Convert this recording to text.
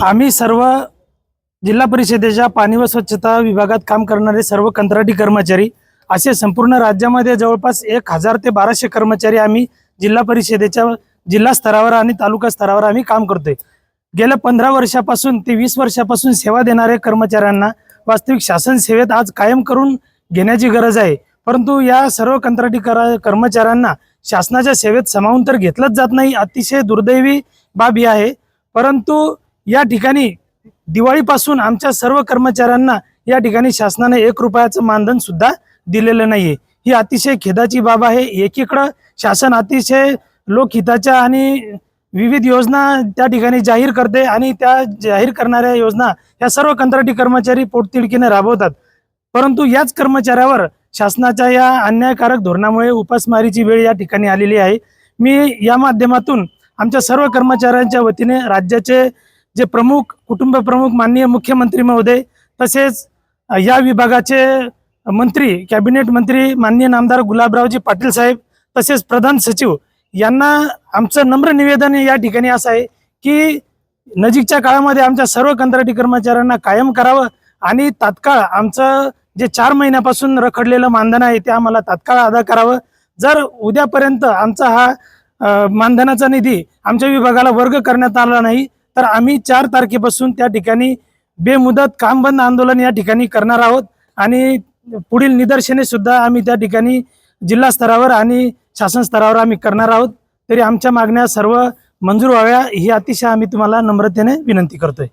आम्ही सर्व जिल्हा परिषदेच्या पाणी व स्वच्छता विभागात काम करणारे सर्व कंत्राटी कर्मचारी असे संपूर्ण राज्यामध्ये जवळपास 1000 ते 1200 कर्मचारी आम्ही जिल्हा परिषदेच्या जिल्हा स्तरावर आणि तालुका स्तरावर आम्ही काम करतोय। गेल्या 15 वर्षापासून ते 20 वर्षापासून सेवा देणारे कर्मचाऱ्यांना वास्तविक शासन सेवेत आज कायम करून घेण्याची गरज आहे। परंतु या सर्व कंत्राटी कर्मचाऱ्यांना शासनाच्या सेवेत सामावून तर घेतलंच जात नाही। अतिशय दुर्दैवी बाब ही आहे। परंतु या ठिकाणी दिवाळीपासून आमच्या सर्व कर्मचाऱ्यांना या ठिकाणी शासनाने 1 रुपयाचं मानधन सुद्धा दिलेलं नाहीये। ही अतिशय खेदाची बाब आहे। एकीकडे शासन अतिशय लोकहिताच्या आणि विविध योजना त्या ठिकाणी जाहीर करते आणि त्या जाहीर करणाऱ्या योजना या सर्व कंत्राटी कर्मचारी पोटतिडकीने राबवतात। परंतु याच कर्मचाऱ्यावर शासनाच्या या अन्यायकारक धोरणामुळे उपासमारीची वेळ या ठिकाणी आलेली आहे। मी या माध्यमातून आमच्या सर्व कर्मचाऱ्यांच्या वतीने राज्याचे जे प्रमुख कुटुंब प्रमुख माननीय मुख्यमंत्री महोदय तसेच या विभागाचे मंत्री कॅबिनेट मंत्री माननीय नामदार गुलाबरावजी पाटील साहेब तसेच प्रधान सचिव यांना आमचं नम्र निवेदन या ठिकाणी असं आहे की नजीकच्या काळामध्ये आमच्या सर्व कंत्राटी कर्मचाऱ्यांना कायम करावं आणि तात्काळ आमचं जे 4 महिन्यापासून रखडलेलं मानधन आहे ते आम्हाला तात्काळ अदा करावं। जर उद्यापर्यंत आमचा हा मानधनाचा निधी आमच्या विभागाला वर्ग करण्यात आला नाही तर आम्ही 4 तारखेपासून त्या ठिकाणी बेमुदत काम बंद आंदोलन या ठिकाणी करणार आहोत आणि पुढील निदर्शने सुद्धा आम्ही त्या ठिकाणी जिल्हा स्तरावर आणि शासन स्तरावर आम्ही करणार आहोत। तरी आमच्या मागण्या सर्व मंजूर व्हाव्या ही अतिशय आम्ही तुम्हाला नम्रतेने विनंती करतोय।